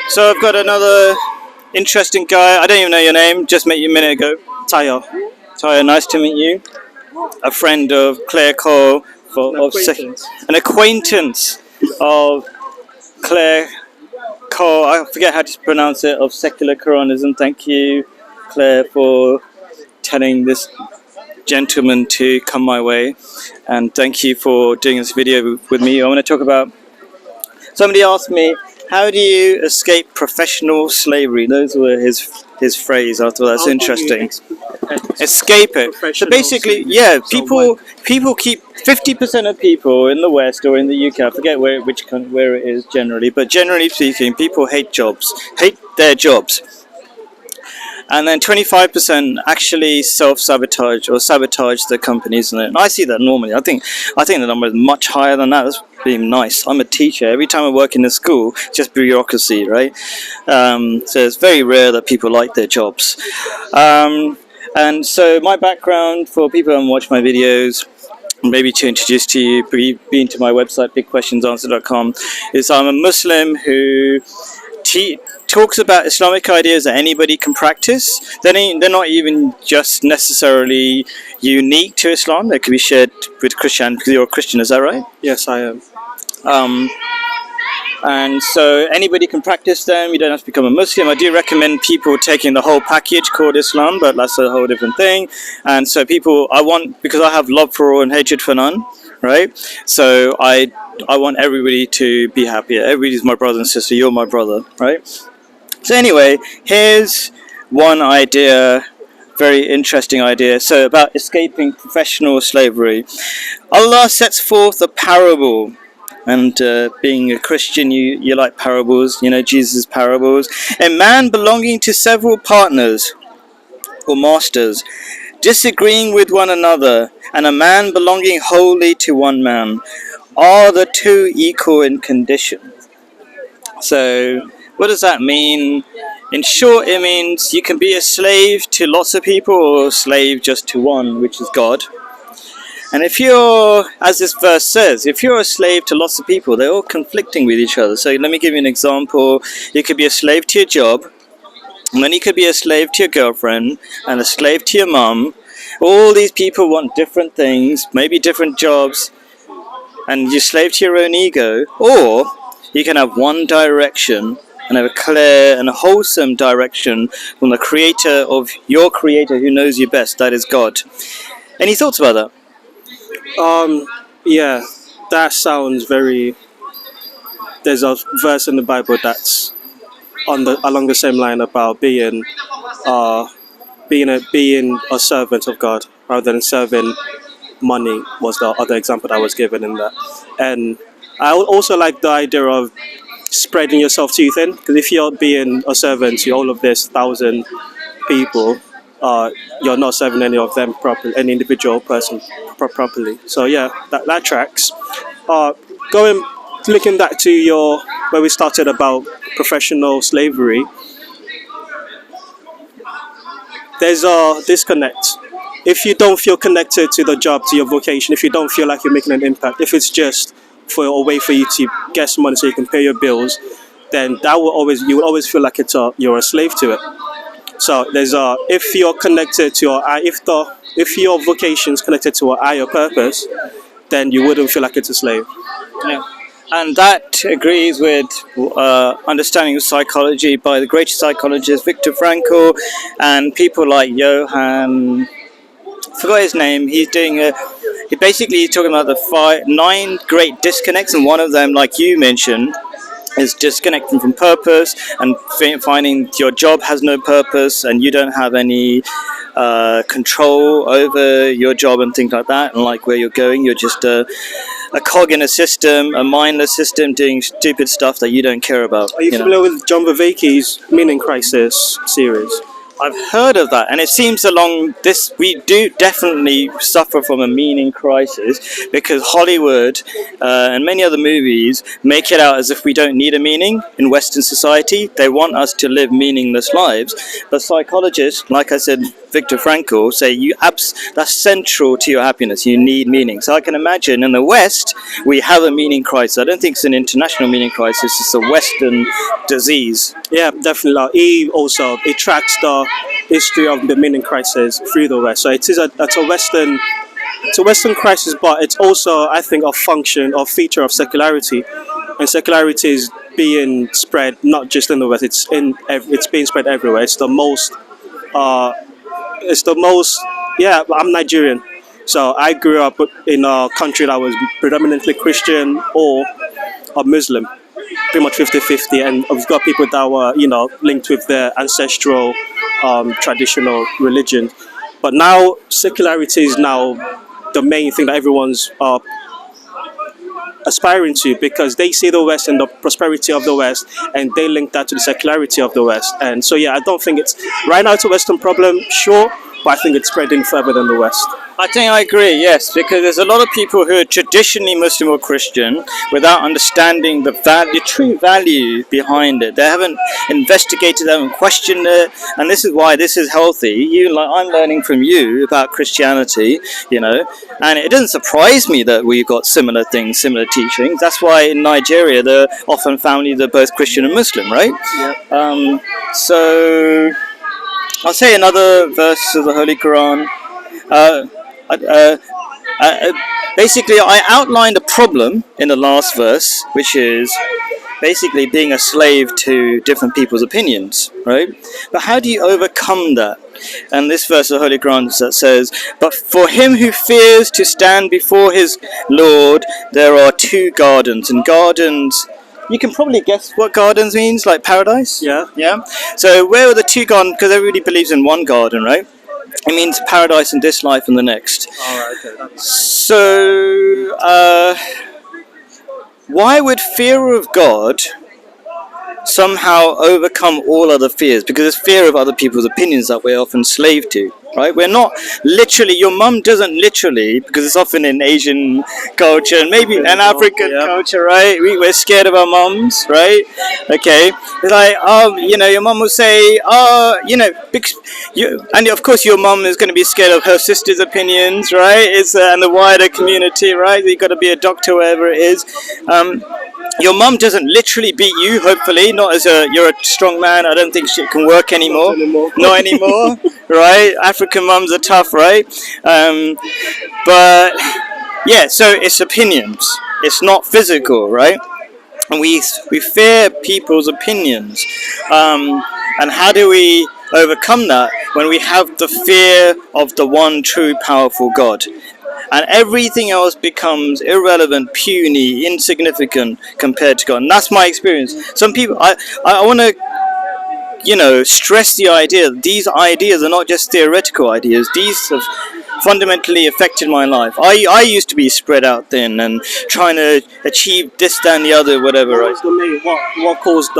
So I've got another interesting guy. I don't even know your name. Just met you a minute ago. Tayo. Tyler, nice to meet you. A friend of Claire Cole, an acquaintance of Claire Cole. I forget how to pronounce it. Of secular Quranism. Thank you, Claire, for telling this gentleman to come my way, and thank you for doing this video with me. I want to talk about. Somebody asked me, how do you escape professional slavery? Those were his phrase. I thought that's interesting. Escape it. So basically, yeah, people keep 50% of people in the West or in the UK. I forget where it is generally, but generally speaking, people hate their jobs. And then 25% actually self-sabotage or sabotage the companies. And I see that normally. I think the number is much higher than that. That's being nice. I'm a teacher. Every time I work in a school, it's just bureaucracy, right? So it's very rare that people like their jobs. And so my background, for people who haven't watched my videos, maybe to introduce to you, been to my website, bigquestionsanswer.com, is I'm a Muslim who talks about Islamic ideas that anybody can practice. They're not even just necessarily unique to Islam. They could be shared with Christian, because you're a Christian, is that right? Yes, I am. And so anybody can practice them. You don't have to become a Muslim. I do recommend people taking the whole package called Islam, but that's a whole different thing. And so because I have love for all and hatred for none, right? So I want everybody to be happy. Everybody's my brother and sister. You're my brother, right? So anyway, here's one idea, very interesting idea. So about escaping professional slavery. Allah sets forth a parable. And being a Christian, you like parables, Jesus' parables. A man belonging to several partners or masters, disagreeing with one another, and a man belonging wholly to one man. Are the two equal in condition? So what does that mean? In short, it means you can be a slave to lots of people or a slave just to one, which is God. And if you're, as this verse says, if you're a slave to lots of people, they're all conflicting with each other. So let me give you an example. You could be a slave to your job, and then you could be a slave to your girlfriend, and a slave to your mum. All these people want different things, maybe different jobs, and you're slave to your own ego. Or you can have one direction, and have a clear and wholesome direction from the creator of your creator who knows you best, that is God. Any thoughts about that? Yeah, that sounds very. There's a verse in the Bible that's along the same line about being a servant of God rather than serving money, was the other example that was given in that. And I would also like the idea of spreading yourself too thin, because if you're being a servant to all of this 1,000 people, you're not serving any of them properly, any individual person properly. So yeah, that tracks. Looking back to where we started about professional slavery, there's a disconnect. If you don't feel connected to the job, to your vocation, if you don't feel like you're making an impact, if it's just for a way for you to get some money so you can pay your bills, then you will always feel like you're a slave to it. So if you're connected to if your vocation is connected to a higher purpose, then you wouldn't feel like it's a slave. Yeah. And that agrees with understanding of psychology by the great psychologist Viktor Frankl and people like Johann. Forgot his name. He's talking about the 9 great disconnects, and one of them, like you mentioned, is disconnecting from purpose and finding your job has no purpose and you don't have any control over your job and things like that, and like where you're going, you're just a cog in a system, a mindless system doing stupid stuff that you don't care about. Are you familiar with John Vervaeke's Meaning Crisis series? I've heard of that, and it seems along this we do definitely suffer from a meaning crisis because Hollywood and many other movies make it out as if we don't need a meaning in Western society. They want us to live meaningless lives, but psychologists, like I said, Viktor Frankl, say that's central to your happiness. You need meaning. So I can imagine in the West we have a meaning crisis. I don't think it's an international meaning crisis. It's a Western disease. Yeah, definitely. It tracks the history of the meaning crisis through the West. So it's a Western crisis, but it's also, I think, a function or feature of secularity, and secularity is being spread not just in the West. It's being spread everywhere. It's the most. Yeah, I'm Nigerian, so I grew up in a country that was predominantly Christian or a Muslim, pretty much 50-50, and we've got people that were, linked with their ancestral, traditional religion. But now secularity is now the main thing that everyone's aspiring to, because they see the West and the prosperity of the West, and they link that to the secularity of the West. And so, yeah, I don't think it's right now it's a Western problem, sure, but I think it's spreading further than the West. I think I agree, yes, because there's a lot of people who are traditionally Muslim or Christian without understanding the true value behind it. They haven't investigated, they haven't questioned it, and this is why this is healthy. I'm learning from you about Christianity, and it doesn't surprise me that we've got similar things, similar teachings. That's why in Nigeria, they're often families are both Christian and Muslim, right? Yeah. So I'll say another verse of the Holy Quran. Basically, I outlined a problem in the last verse, which is basically being a slave to different people's opinions, right? But how do you overcome that? And this verse of the Holy Quran that says, "But for him who fears to stand before his Lord, there are two gardens." And gardens, you can probably guess what gardens means, like paradise? Yeah. So where are the two gardens? Because everybody believes in one garden, right? It means paradise in this life and the next. All right, okay. So, why would fear of God somehow overcome all other fears? Because it's fear of other people's opinions that we're often slave to, right? We're not literally, your mum doesn't literally, because it's often in Asian culture and maybe an African culture, right? We're scared of our mums, right? Okay. It's like, your mum will say, and of course your mum is going to be scared of her sister's opinions, right? And the wider community, right? You've got to be a doctor, wherever it is. Your mum doesn't literally beat you, hopefully, not as you're a strong man. I don't think shit can work anymore. Not anymore, right? African mums are tough, right? But, yeah, so it's opinions. It's not physical, right? And we fear people's opinions. And how do we overcome that when we have the fear of the one true powerful God? And everything else becomes irrelevant, puny, insignificant compared to God. And that's my experience. Some people, I want to, stress the idea that these ideas are not just theoretical ideas. These have fundamentally affected my life. I used to be spread out thin and trying to achieve this, that, and the other, whatever. What was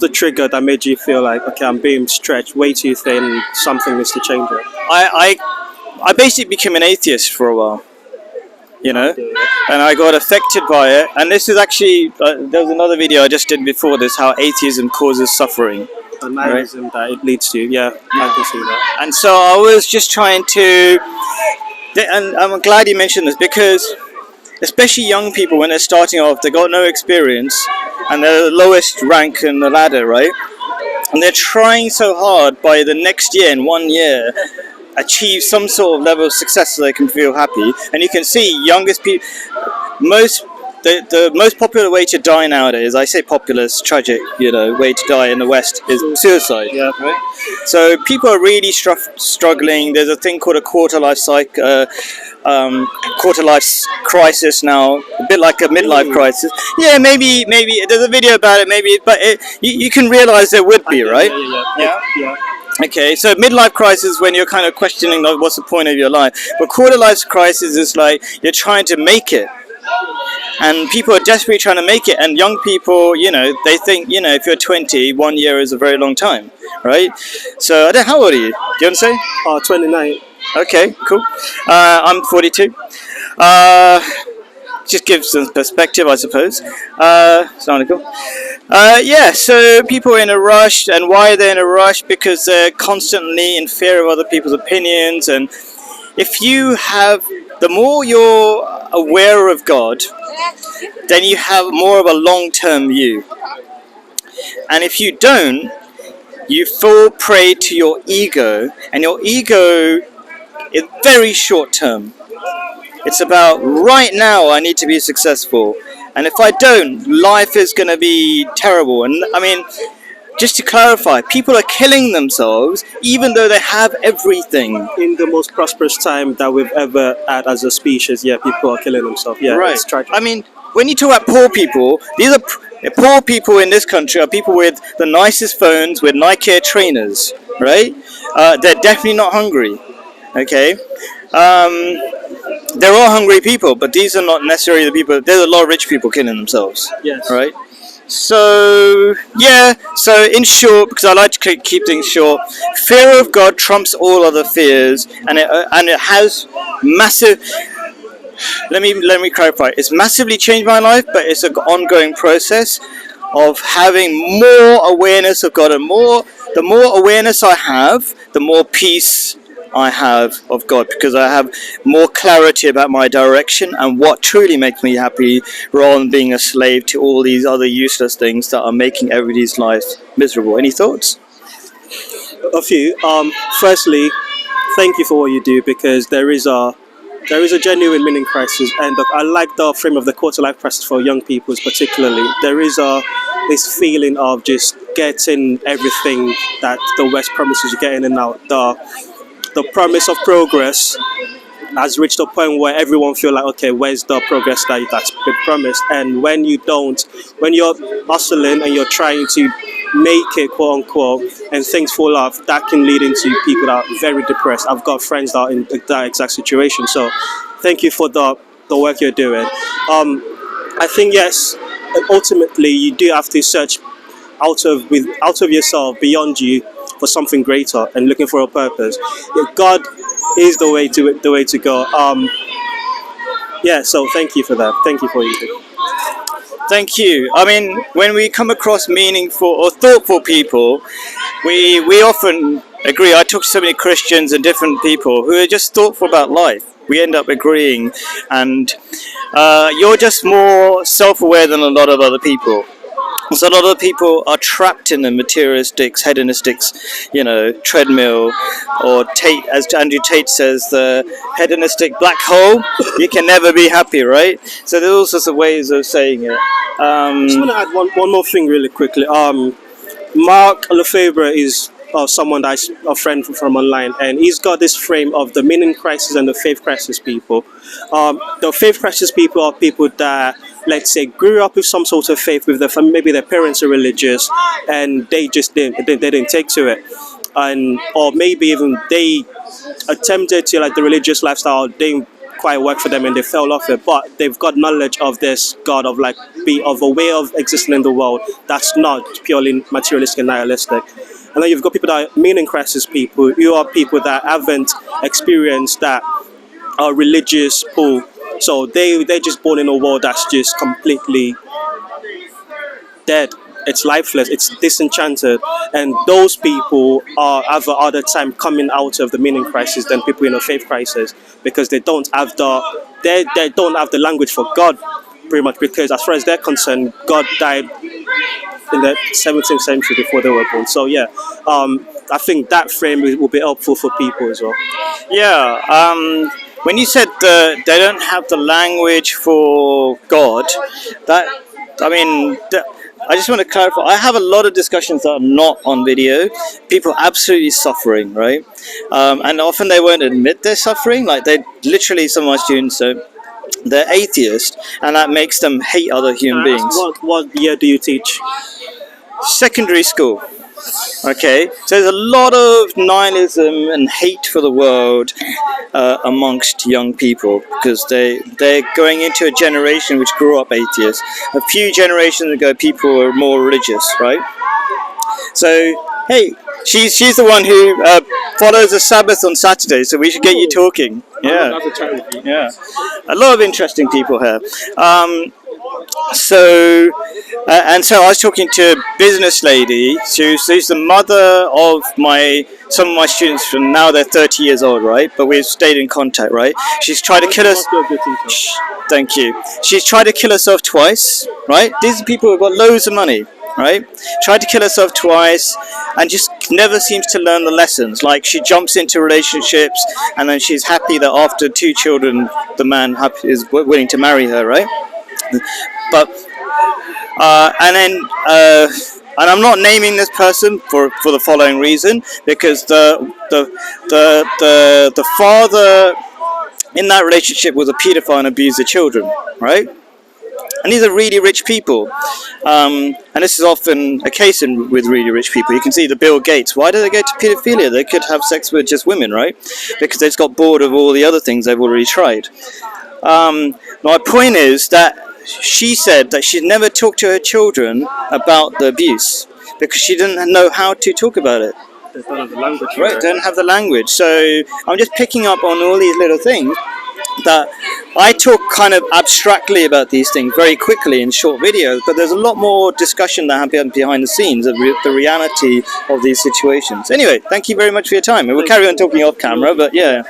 the trigger that made you feel like, okay, I'm being stretched way too thin, something needs to change it? I basically became an atheist for a while, and I got affected by it. And this is actually, there was another video I just did before this, how atheism causes suffering. The nihilism that it leads to, I can see that. And so I was just trying to, and I'm glad you mentioned this, because especially young people, when they're starting off, they got no experience, and they're the lowest rank in the ladder, right? And they're trying so hard by the next year, in 1 year, achieve some sort of level of success so they can feel happy. And you can see youngest people, the most popular way to die nowadays, I say popular, it's tragic, way to die in the West is suicide. Yeah. Right? So people are really struggling. There's a thing called a quarter life crisis now, a bit like a midlife crisis. Yeah, maybe there's a video about it, but you can realize there would be, right? Yeah. Okay, so midlife crisis when you're kind of questioning what's the point of your life. But quarter life crisis is like you're trying to make it, and people are desperately trying to make it. And young people, they think, if you're 20, 1 year is a very long time, right? So I don't. How old are you? Do you want to say? 29. Okay, cool. I'm 42. Uh, just gives some perspective, I suppose. Sounded cool. Yeah, so people are in a rush, and why are they in a rush? Because they're constantly in fear of other people's opinions, and if you have, the more you're aware of God, then you have more of a long-term view. And if you don't, you fall prey to your ego, and your ego is very short-term. It's about right now I need to be successful, and if I don't, life is going to be terrible. And I mean, just to clarify, people are killing themselves even though they have everything. In the most prosperous time that we've ever had as a species, yeah, people are killing themselves. Yeah, Right. it's tragic. I mean, when you talk about poor people, these are poor people in this country are people with the nicest phones, with Nike Air trainers, right? They're definitely not hungry. Okay. They're all hungry people, but these are not necessarily the people. There's a lot of rich people killing themselves. Yes. Right. So yeah. So in short, because I like to keep things short, fear of God trumps all other fears, and it has massive. Let me clarify. It's massively changed my life, but it's an ongoing process of having more awareness of God, and the more awareness I have, the more peace I have of God, because I have more clarity about my direction and what truly makes me happy, rather than being a slave to all these other useless things that are making everybody's life miserable. Any thoughts? A few. Firstly, thank you for what you do, because there is a genuine meaning crisis, and I like the frame of the quarter life crisis for young people particularly. There is this feeling of just getting everything that the West promises you, get in and out. The promise of progress has reached a point where everyone feel like, okay, where's the progress that's been promised? And when you don't, when you're hustling and you're trying to make it, quote unquote, and things fall off, that can lead into people that are very depressed. I've got friends that are in that exact situation. So thank you for the work you're doing. I think, yes, ultimately you do have to search out of yourself, beyond you, for something greater, and looking for a purpose. God is the way to go. Yeah, so thank you for that. Thank you for what you do. Thank you. I mean, when we come across meaningful or thoughtful people, we often agree. I talk to so many Christians and different people who are just thoughtful about life. We end up agreeing, and you're just more self-aware than a lot of other people. So a lot of people are trapped in the materialistics, hedonistics, treadmill, or Tate, as Andrew Tate says, the hedonistic black hole. You can never be happy, right? So there's all sorts of ways of saying it. I just want to add one more thing really quickly. Mark Lefebvre is someone that's a friend from online, and he's got this frame of the meaning crisis and the faith crisis people. The faith crisis people are people that, let's say, grew up with some sort of faith with their family. Maybe their parents are religious, and they just didn't take to it, and or maybe even they attempted to, like, the religious lifestyle didn't quite work for them and they fell off it, but they've got knowledge of this God, of a way of existing in the world that's not purely materialistic and nihilistic. And then you've got people that are meaning crisis people, who are people that haven't experienced that religious pull. So they're just born in a world that's just completely dead. It's lifeless, it's disenchanted, and those people have a harder time coming out of the meaning crisis than people in a faith crisis, because they don't have they don't have the language for God, pretty much, because as far as they're concerned, God died in the 17th century before they were born. So yeah, I think that frame will be helpful for people as well. Yeah. When you said they don't have the language for God, I just want to clarify. I have a lot of discussions that are not on video. People absolutely suffering, right? And often they won't admit they're suffering. Like, they literally, some of my students, they're atheist, and that makes them hate other human beings. What year do you teach? Secondary school. Okay, so there's a lot of nihilism and hate for the world amongst young people because they're going into a generation which grew up atheists. A few generations ago, people were more religious, right? So hey, she's the one who follows the Sabbath on Saturday, so we should get you talking. Yeah, yeah, a lot of interesting people here. And so I was talking to a business lady. She's the mother of some of my students. From now they're 30 years old, right? But we've stayed in contact, right? She's tried to kill us. Shh, thank you. She's tried to kill herself twice, right? These are people who've got loads of money, right? Tried to kill herself twice, and just never seems to learn the lessons. Like she jumps into relationships, and then she's happy that after 2 children, the man is willing to marry her, right? But and I'm not naming this person for the following reason, because the father in that relationship was a paedophile and abused the children, right? And these are really rich people, and this is often a case with really rich people. You can see the Bill Gates. Why do they go to paedophilia? They could have sex with just women, right? Because they just got bored of all the other things they've already tried. My point is that she said that she'd never talked to her children about the abuse because she didn't know how to talk about it. They don't have the language. Right, don't have the language. So I'm just picking up on all these little things that I talk kind of abstractly about these things very quickly in short videos, but there's a lot more discussion that happens behind the scenes of the reality of these situations. Anyway, thank you very much for your time. We'll carry on talking off camera, but yeah.